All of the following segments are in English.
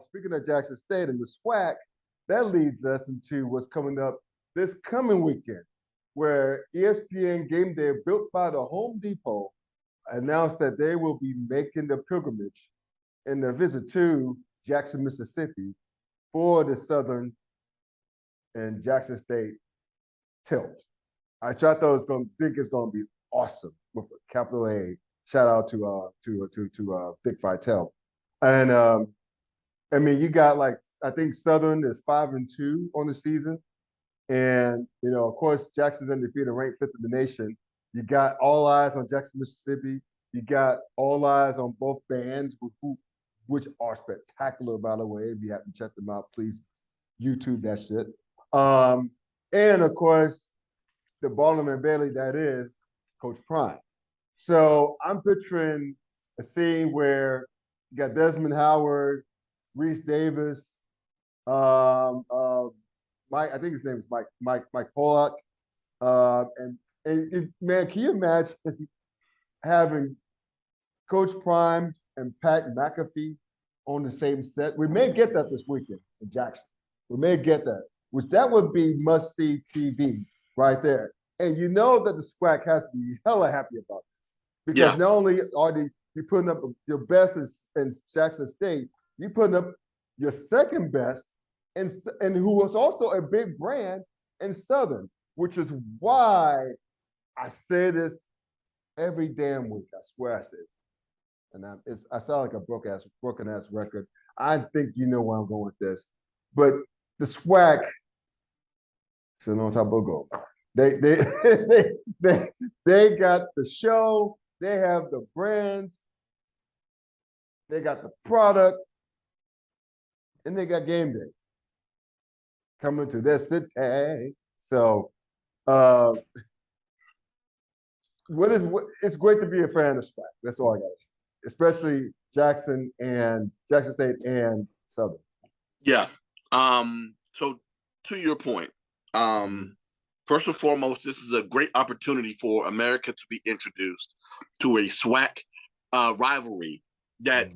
speaking of Jackson State and the SWAC, that leads us into what's coming up this coming weekend, where ESPN Gameday, built by the Home Depot, announced that they will be making the pilgrimage and the visit to Jackson, Mississippi for the Southern and Jackson State tilt. I thought it's going to be awesome with a capital A. Shout out to Dick Vitale. And I mean, you got I think Southern is 5-2 on the season. And, of course, Jackson's undefeated, ranked 5th in the nation. You got all eyes on Jackson, Mississippi. You got all eyes on both bands, which are spectacular, by the way. If you haven't checked them out, please YouTube that shit. And, of course, the Barnum and Bailey that is Coach Prime. So I'm picturing a scene where you got Desmond Howard, Reese Davis, Mike, I think his name is Mike Pollock. Man, can you imagine having Coach Prime and Pat McAfee on the same set? We may get that this weekend in Jackson. We may get that, which that would be must-see TV right there. And you know that the SWAC has to be hella happy about this. Because not only are you putting up your best in Jackson State, you're putting up your second best and who was also a big brand in Southern, which is why I say this every damn week. I swear I say it. And I sound like a broken ass record. I think you know where I'm going with this. But the SWAC sitting on top of a gold. They got the show, they have the brands, they got the product, and they got game day coming to their city. So it's great to be a fan of SWAC. That's all I got to say. Especially Jackson State and Southern. Yeah. So to your point, first and foremost, this is a great opportunity for America to be introduced to a SWAC rivalry that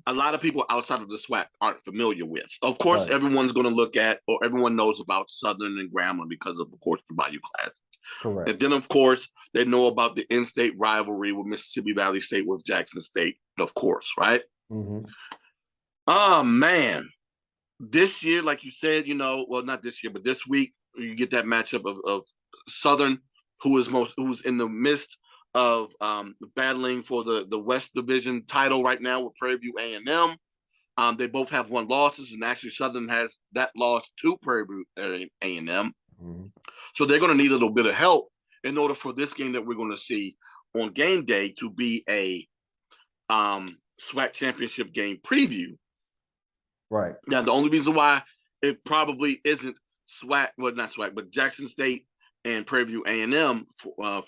a lot of people outside of the SWAC aren't familiar with. Of course, everyone's going to look at, or everyone knows about Southern and Grambling because of course, the Bayou Classic. Correct. And then, of course, they know about the in-state rivalry with Mississippi Valley State with Jackson State, of course, right? Oh, man. This year, like you said, well, not this year, but this week, you get that matchup of Southern, who's in the midst of battling for the West Division title right now with Prairie View A&M. They both have 1 losses, and actually Southern has that loss to Prairie View A&M. So they're going to need a little bit of help in order for this game that we're going to see on game day to be a SWAC championship game preview. Right. Now, the only reason why it probably isn't SWAC, well, not SWAC, but Jackson State and Prairie View A&M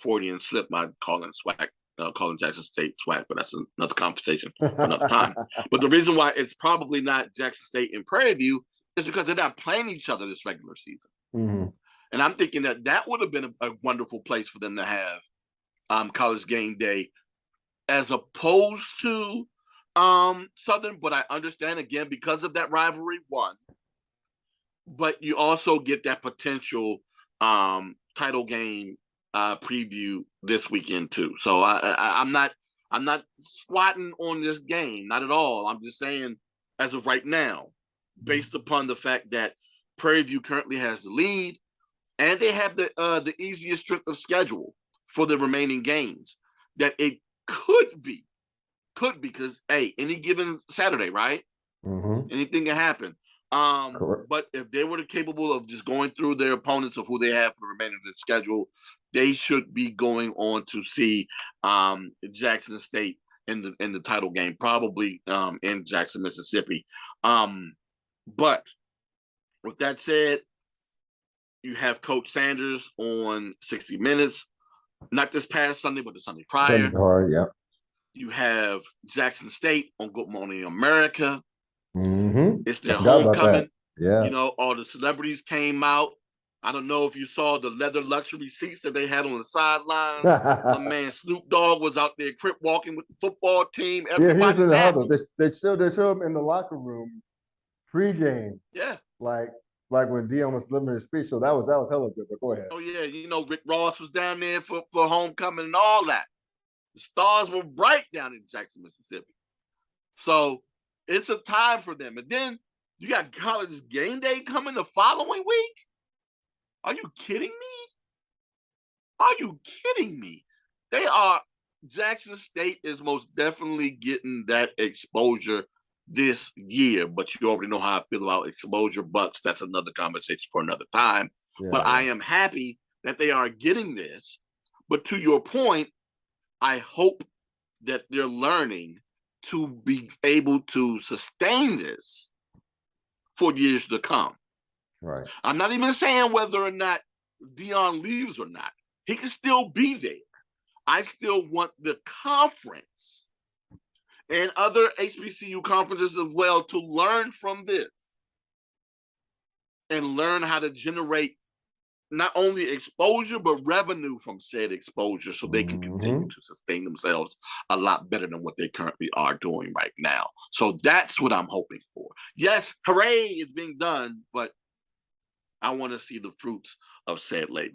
40 and slip by calling SWAC, calling Jackson State SWAC, but that's another conversation for another time. But the reason why it's probably not Jackson State and Prairie View is because they're not playing each other this regular season. And I'm thinking that would have been a wonderful place for them to have College Game Day as opposed to Southern. But I understand, again, because of that rivalry, one. But you also get that potential title game preview this weekend too. So I'm not squatting on this game, not at all. I'm just saying, as of right now, based upon the fact that Prairie View currently has the lead, and they have the easiest strength of schedule for the remaining games, that it could be because any given Saturday, right? Anything can happen. But if they were capable of just going through their opponents of who they have for the remainder of the schedule, they should be going on to see Jackson State in the title game, probably in Jackson, Mississippi. But with that said, you have Coach Sanders on 60 Minutes, not this past Sunday, but the Sunday prior. Yeah. You have Jackson State on Good Morning America. It's their homecoming. Yeah. All the celebrities came out. I don't know if you saw the leather luxury seats that they had on the sidelines. My man Snoop Dogg was out there crip walking with the football team. Everybody's in the huddle. They showed him in the locker room pregame, Yeah. like when Dion was delivering his speech. So that was hella good. But go ahead. Oh yeah, Rick Ross was down there for homecoming and all that. The stars were bright down in Jackson, Mississippi. So it's a time for them. And then you got College Game Day coming the following week. Are you kidding me? Are you kidding me? Jackson State is most definitely getting that exposure this year, but you already know how I feel about exposure bucks. That's another conversation for another time. Yeah, but I am happy that they are getting this. But to your point, I hope that they're learning to be able to sustain this for years to come. Right. I'm not even saying whether or not Dion leaves or not. He can still be there. I still want the conference and other HBCU conferences as well to learn from this and learn how to generate not only exposure, but revenue from said exposure so they can continue to sustain themselves a lot better than what they currently are doing right now. So that's what I'm hoping for. Yes, hooray is being done, but I want to see the fruits of said labor.